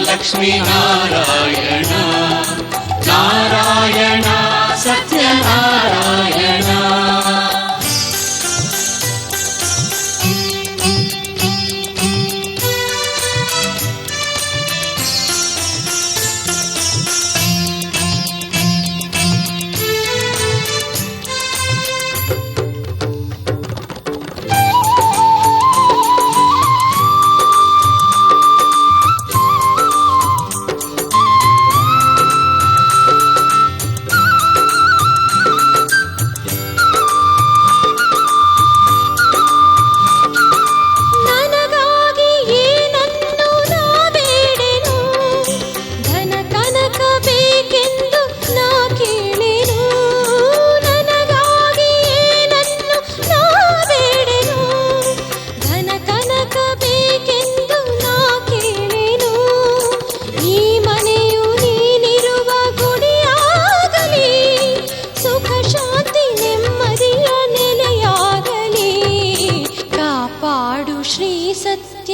ಲಕ್ಷ್ಮೀ ನಾರಾಯಣ ನಾರಾಯಣ ಸತ್ಯನಾರಾಯಣ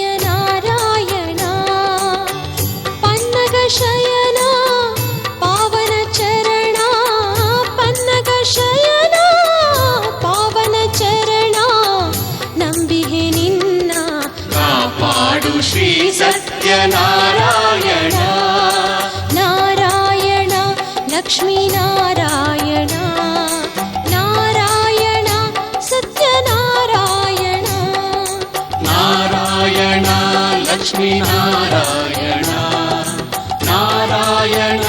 ಸತ್ಯನಾರಾಯಣ ಪನ್ನಗ ಶಯನ ಪಾವನ ಚರಣ ಪನ್ನಗ ಶಯನ ಪಾವನ ಚರಣ ನಂಬಿಹೆ ನಿನ್ನ ಕಾಪಾಡು ಶ್ರೀ ಸತ್ಯನಾರಾಯಣ ನಾರಾಯಣ ಲಕ್ಷ್ಮೀ ನಾರಾಯಣ ನಾರಾಯಣ ಸತ್ಯನಾರಾಯಣ ನಾರಾಯಣ ಲಕ್ಷ್ಮೀ ನಾರಾಯಣ ನಾರಾಯಣ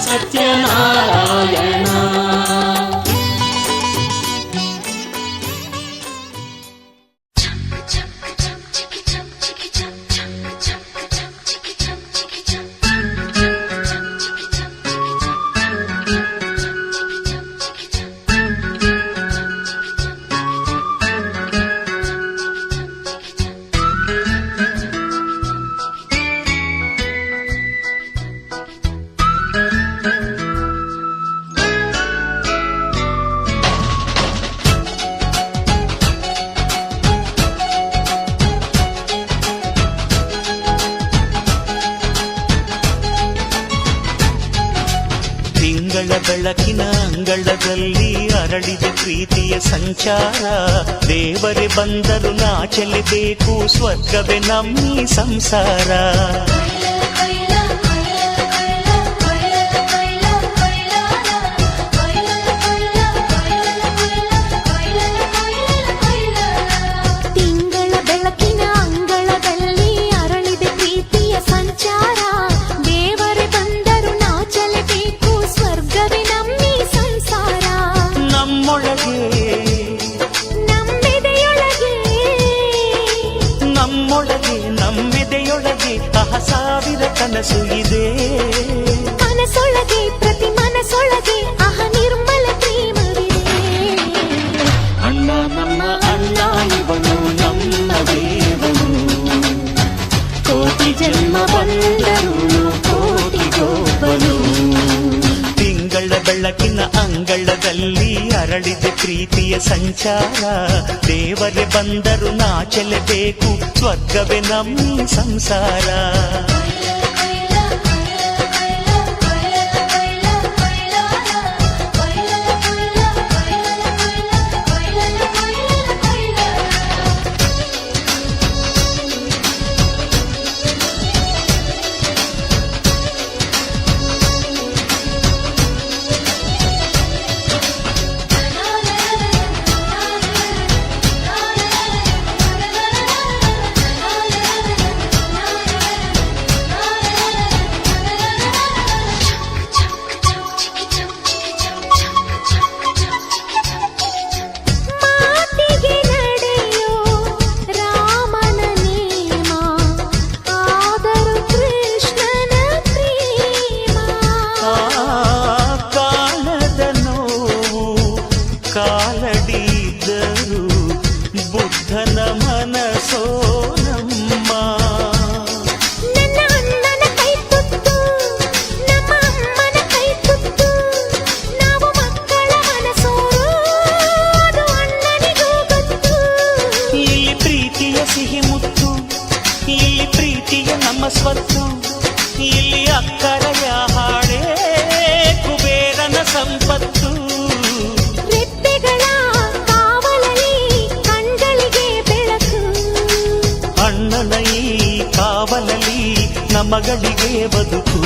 ಸತ್ಯನಾರಾಯಣ ಬೆಳಕಿನ ಅಂಗಳದಲ್ಲಿ ಅರಳಿದ ಪ್ರೀತಿಯ ಸಂಚಾರ ದೇವರೇ ಬಂದರು ನಾಚಲೇಬೇಕು ಸ್ವರ್ಗವೇ ನಮ್ಮಿ ಸಂಸಾರ ತಿಂಗಳ ಬೆಳಕಿನ ಅಂಗಳದಲ್ಲಿ ಅರಳಿದ ಪ್ರೀತಿಯ ಸಂಚಾರ ದೇವರೇ ಬಂದರು ನಾಚಲೇಬೇಕು ಸ್ವರ್ಗವೇ ನಮ್ಮಿ ಸಂಸಾರ ನಮ್ಮೊಳಗೆ ನಮ್ಮೆದೆಯೊಳಗೆ ಸಾವಿರ ಕನಸು ಇದೆ ಕನಸೊಳಗೆ ಪ್ರತಿ ಮನಸೊಳಗೆ ನಿರ್ಮಲ ಪ್ರೇಮವಿದೆ ಅಣ್ಣ ನಮ್ಮ ಅಣ್ಣ ಇವನು ನಮ್ಮ ದೇವನು ಕೋಟಿ ಜನ್ಮ ಬಂದರು ಕೋಟಿಗೊಬ್ಬನು ತಿಂಗಳ ಬೆಳಕಿನ ಅಂಗಳದಲ್ಲಿ ಅರಳಿದ ಪ್ರೀತಿಯ ಸಂಚಾರ ದೇವರೇ ಬಂದರು ನಾಚಲೇಬೇಕು ಸ್ವರ್ಗವೇ ನಮ್ಮಿ ಸಂಸಾರ ಕಾಲಡಿದ್ದರು ಬುದ್ಧನ ಮನಸೋ ನಮ್ಮ ನನ್ನ ಅಣ್ಣನ ಕೈ ತುತ್ತು ನಮ್ಮ ಅಮ್ಮನ ಕೈ ತುತ್ತು ನಾವು ಮಕ್ಕಳ ಮನಸೋರು ಅದು ಅಣ್ಣನಿಗೂ ಗೊತ್ತು ಇಲ್ಲಿ ಪ್ರೀತಿಯ ಸಿಹಿ ಮುತ್ತು ಇಲ್ಲಿ ಪ್ರೀತಿಯ ನಮ್ಮ ಸ್ವತ್ತು ಇಲ್ಲಿ ಅಕ್ಕರೆಯ ಹಾಡೇ ಕುಬೇರನ ಸಂಪತ್ತು ಅಣ್ಣನ ಈ ಕಾವಲಲ್ಲಿ ನಮಗಳಿಗೆ ಬದುಕು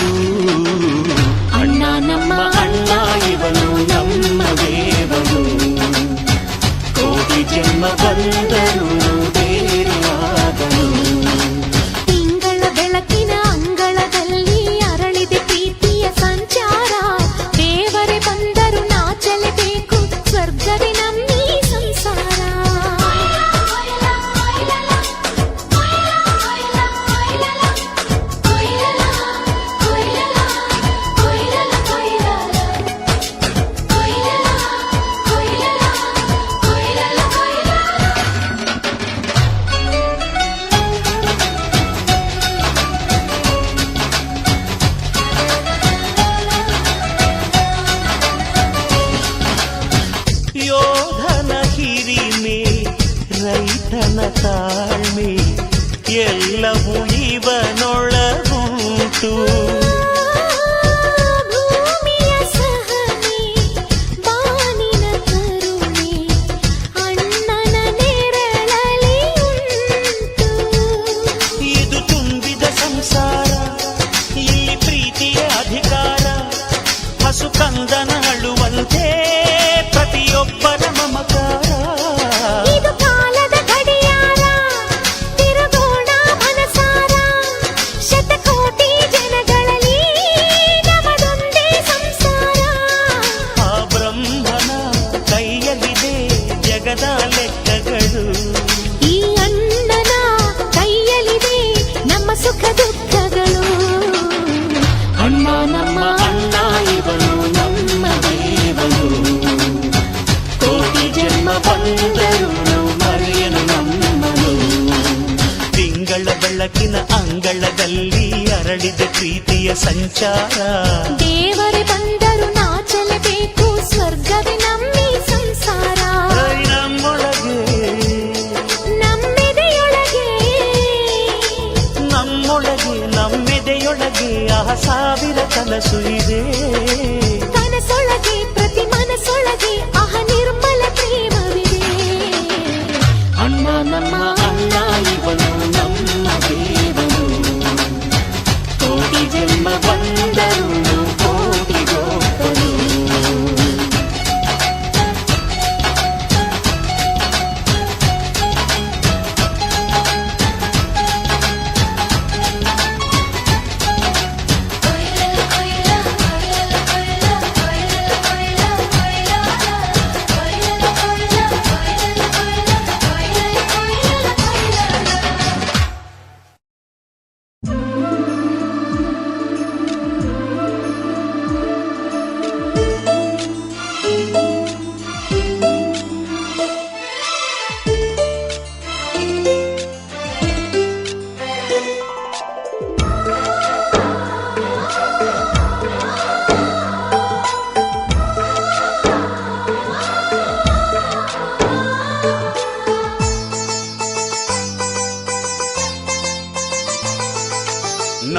ಅಣ್ಣ ನಮ್ಮ ಅಣ್ಣ ಇವನು ನಮ್ಮ ದೇವನು ಕೋಟಿ ಜನ್ಮ ಬಂದರು ಬೇರೆಯಾದನು ತಿಂಗಳ ಬೆಳಕಿನ ಅಂಗಳದಲ್ಲಿ ಅರಳಿದ ಪ್ರೀತಿಯ ಸಂಚಾರ ದೇವರೇ ಬಂದರು ನಾಚಲೇಬೇಕು ಸ್ವರ್ಗವೇ ನಮ್ಮಿ ಸಂಸಾರ ಯೋಧನ ಹಿರಿಮೆ ರೈತನ ತಾಳ್ಮೆ ಎಲ್ಲವೂ ಇವನೊಳಗುಂಟು ಭೂಮಿಯ ಸಹನೆ ಬಾನಿನ ಕರುಣೆ ಅಣ್ಣನ ನೆರಳಲ್ಲಿ ಉಂಟು ಇದು ತುಂಬಿದ ಸಂಸಾರ ಇಲ್ಲಿ ಪ್ರೀತಿಯ ಅಧಿಕಾರ ಹಸು ಕಂದನ ಅಳುವಂತೆ ಪ್ರತಿಯೊಬ್ಬರ ಮಮಕಾರ ಇದು ಕಾಲದ ಗಡಿಯಾರ ತಿರುಗೋಣ ಮನಸಾರ ಶತಕೋಟಿ ಜನಗಳಲ್ಲಿ ನಮದೊಂದೇ ಸಂಸಾರ ಆ ಬ್ರಹ್ಮನ ಕೈಯಲ್ಲಿದೆ ಜಗದ ಲೆಕ್ಕಗಳು ಈ ಅಣ್ಣನ ಕೈಯಲ್ಲಿದೆ ನಮ್ಮ ಸುಖ ದುಃಖಗಳು ಅಣ್ಣ ನಮ್ಮ ಅಣ್ಣ ಇವನು ನಮ್ಮ ದೇವನು ಕೋಟಿ ಜನ್ಮ ಬಂದರು ಮರೆಯನು ನಮ್ಮನು ತಿಂಗಳ ಬೆಳಕಿನ ಅಂಗಳದಲ್ಲಿ ಅರಳಿದ ಪ್ರೀತಿಯ ಸಂಚಾರ ದೇವರೇ ಬಂದರು ನಾಚಲೇಬೇಕು ಸ್ವರ್ಗವೇ ನಮ್ಮಿ ಸಂಸಾರ ನಮ್ಮೊಳಗೆ ನಮ್ಮೆದೆಯೊಳಗೆ ನಮ್ಮೆದೆಯೊಳಗೆ ಸಾವಿರ ಕನಸು ಇದೆ ಕನಸೊಳಗೆ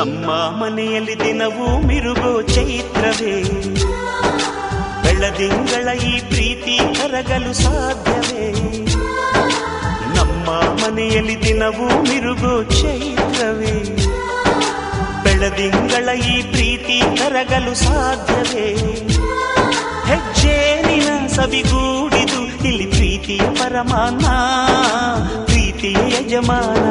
ನಮ್ಮ ಮನೆಯಲ್ಲಿ ದಿನವೂ ಮಿರುಗೋ ಚೈತ್ರವೇ, ಬೆಳದಿಂಗಳ ಈ ಪ್ರೀತಿ ಕರಗಲು ಸಾಧ್ಯವೇ? ನಮ್ಮ ಮನೆಯಲ್ಲಿ ದಿನವೂ ಮಿರುಗೋ ಚೈತ್ರವೇ, ಬೆಳದಿಂಗಳ ಈ ಪ್ರೀತಿ ಕರಗಲು ಸಾಧ್ಯವೇ? ಹೆಜ್ಜೇನಿನ ಸವಿಗೂಡಿದು ಇಲ್ಲಿ ಪ್ರೀತಿಯ ಪರಮಾನ, ಪ್ರೀತಿಯ ಯಜಮಾನ.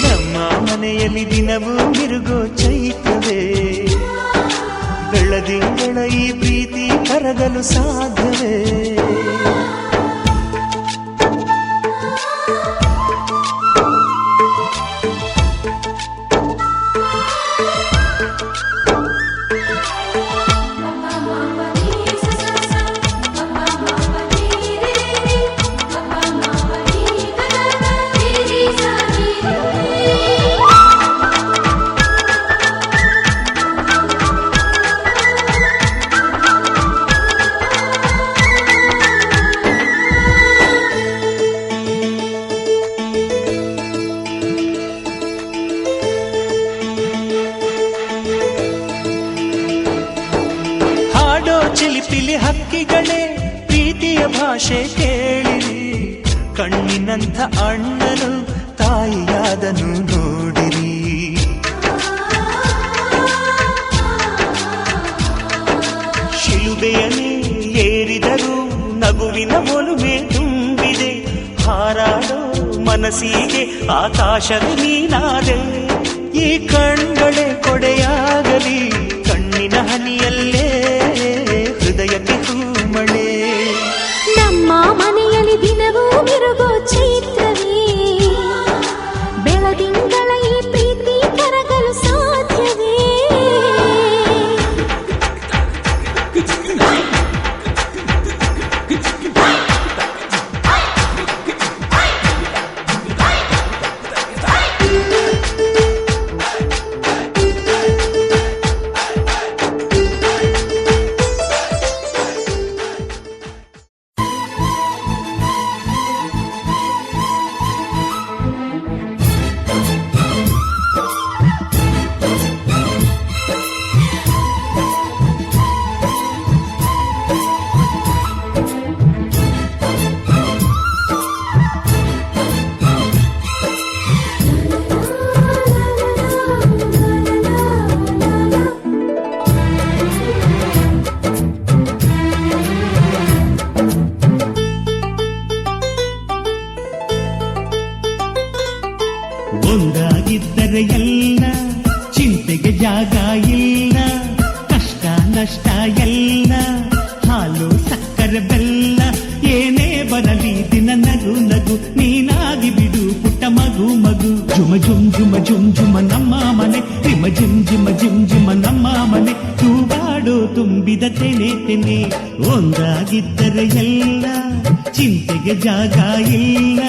ನಮ್ಮ ಮನೆಯಲ್ಲಿ ದಿನವೂ ಮಿರುಗೋ ಚೈತ್ರವೇ, ಬೆಳದಿಂಗಳ ಈ ಪ್ರೀತಿ ಕರಗಲು ಸಾಧ್ಯವೇ? ಚಿಲಿಪಿಲಿ ಹಕ್ಕಿಗಳೇ ಪ್ರೀತಿಯ ಭಾಷೆ ಕೇಳಿರಿ, ಕಣ್ಣಿನಂಥ ಅಣ್ಣನು ತಾಯಿಯಾದನು ನೋಡಿರಿ. ಶಿಲುಬೆಯನೇ ಏರಿದರೂ ನಗುವಿನ ಒಲುಮೆ ತುಂಬಿದೆ, ಹಾರಾಡೋ ಮನಸ್ಸಿಗೆ ಆಕಾಶವೇ ನೀನಾದೆ. ಈ ಕಣ್ಗಳೇ ಕೊಡೆಯಾಗಲಿ, ಕಣ್ಣಿನ ಹನಿಯಲ್ಲೇ ಹೃದಯಕ್ಕೆ ಹೂಮಳೆ. ನಮ್ಮ ಮನೆಯಲ್ಲಿ ದಿನವೂ ಮಿರುಗೋ ಚೈತ್ರವೇ, ಬೆಳದಿಂಗಳ ಈ ಪ್ರೀತಿ ಕರಗಲು ಸಾಧ್ಯವೇ? ಒಂದಾಗಿದ್ದರೆ ಎಲ್ಲ ಚಿಂತೆಗೆ ಜಾಗ ಇಲ್ಲ, ಕಷ್ಟ ನಷ್ಟ ಎಲ್ಲ ಹಾಲು ಸಕ್ಕರೆ ಬೆಲ್ಲ, ಏನೇ ಬರಲಿ ದಿನ ನಗು ನಗು ನೀನಾಗಿ ಬಿಡು ಪುಟ್ಟ ಮಗು ಮಗು. ಜುಮ ಜುಮ್ ಜುಮ ಜುಮ್ ಜುಮ ನಮ್ಮ ಮನೆ, ರಿಮ ಜಿಮ್ ಜಿಮ ಜಿಮ್ ಜಿಮ ನಮ್ಮ ಮನೆ, ತೂಗಾಡು ತುಂಬಿದ ತೆನೆ ತೆನೆ. ಒಂದಾಗಿದ್ದರೆ ಎಲ್ಲ ಚಿಂತೆಗೆ ಜಾಗ ಇಲ್ಲ.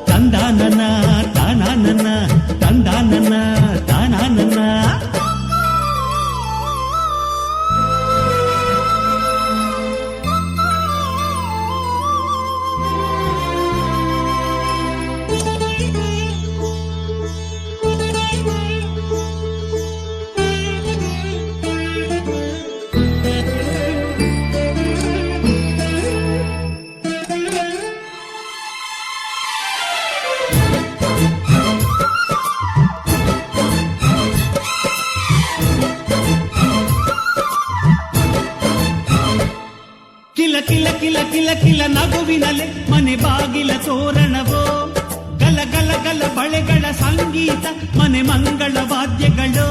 ತಂದಾನನ ತಾನಾನನ ತಂದಾನನ ತಾನಾನನ. ಕಿಲ ಕಿಲ ಕಿಲ ಕಿಲ ಕಿಲ ನಗುವಿನಲೆ ಮನೆ ಬಾಗಿಲ ತೋರಣವೋ, ಗಲ ಗಲ ಗಲ ಬಳೆಗಳ ಸಂಗೀತ ಮನೆ ಮಂಗಳ ವಾದ್ಯಗಳು.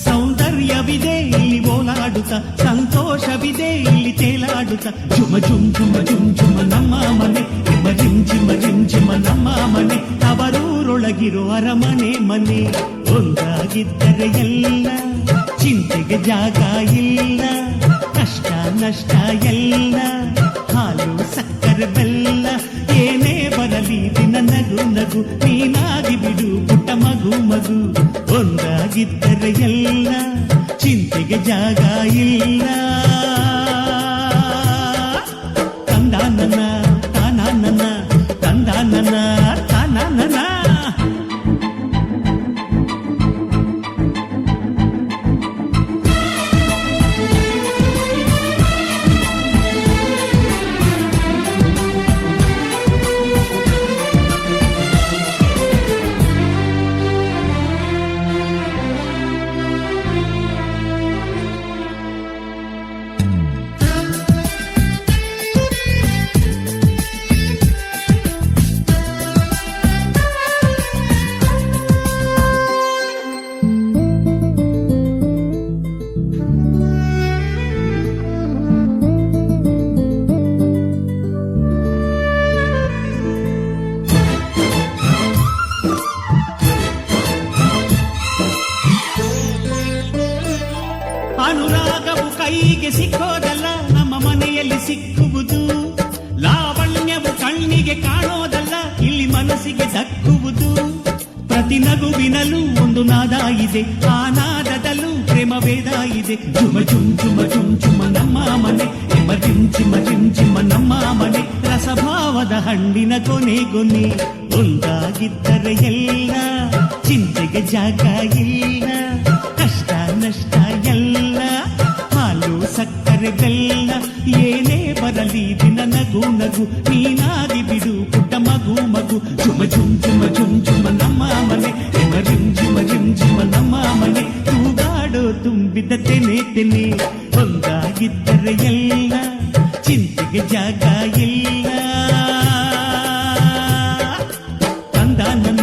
ಸೌಂದರ್ಯವಿದೆ ಇಲ್ಲಿ ಓಲಾಡುತ್ತ, ಸಂತೋಷವಿದೆ ಇಲ್ಲಿ ತೇಲಾಡುತ್ತ. ಜುಮ ಜುಮ್ ಜುಮ ಜುಮ್ ಜುಮ ನಮ್ಮ ಮನೆ, ಜಿಮ ಜಿಮ್ ಜಿಮ ಜಿಮ್ ಜಿಮ ನಮ್ಮ ಮನೆ, ಅವರೂರೊಳಗಿರೋ ಅರಮನೆ ಮನೆ. ಒಂದಾಗಿದ್ದರೆ ಎಲ್ಲ ಚಿಂತೆಗೆ ಜಾಗ ಇಲ್ಲ, ಕಷ್ಟ ನಷ್ಟ ಎಲ್ಲ ಹಾಲು ಸಕ್ಕರೆ ಬೆಲ್ಲ, ಏನೇ ಬರಲಿ ದಿನ ನಗು ನಗು ನೀನಾಗಿ ಬಿಡು ಪುಟ್ಟ ಮಗು ಮಗು. ಒಂದಾಗಿದ್ದರೆ ಎಲ್ಲ ಚಿಂತೆಗೆ ಜಾಗ ಇಲ್ಲ. ತಂದಾನನ ತಾನಾನನ ತಂದಾನನ ತಾನಾನನ. ಪ್ರತಿ ನಗುವಿನಲ್ಲೂ ಒಂದು ನಾದ ಇದೆ, ಆ ನಾದದಲ್ಲೂ ಪ್ರೇಮ ವೇದ ಇದೆ. ಜುಮ ಜುಮ್ ಜುಮ ಜುಮ್ ಜುಮ ನಮ್ಮ ಮನೆ, ಎಮ ಜಿಮ್ ಚಿಮ ಜಿಮ್ ಚಿಮ ನಮ್ಮ ಮನೆ. ರಸಭಾವದ ಹಣ್ಣಿನ ಕೊನೆ ಕೊನೆ ಒಂದಾಗಿದ್ದರೆ ಎಲ್ಲ, ಚಿಂತೆಗೆ ಜಾಗ ಇಲ್ಲ, ಕಷ್ಟ ನಷ್ಟ ಎಲ್ಲ, ಹಾಲು ಸಕ್ಕರೆ ಬೆಲ್ಲ, ಏನೇ ಬರಲಿ ದಿನ ನಗು ನಗು, ನೀನಾಗಿ ಬಿಡು ಪುಟ್ಟ ಮಗು ಮಗು. ಜುಮ ಜುಮ್ ಜುಮ ಜುಮ್ ಜುಮ ನಮ್ಮ ಮನೆ, ಎಮ ಜಿಮ್ ಜಿಮ ಜಿಮ್ ಜಿಮ ನಮ್ಮ ಮನೆ. ತೂಗಾಡೋ ತುಂಬಿದ ತೆನೆ ತೆನೆ ಒಂದಾಗಿದ್ದರೆ ಎಲ್ಲ, ಚಿಂತೆಗೆ ಜಾಗ ಇಲ್ಲ. ತಂದ ನನ್ನ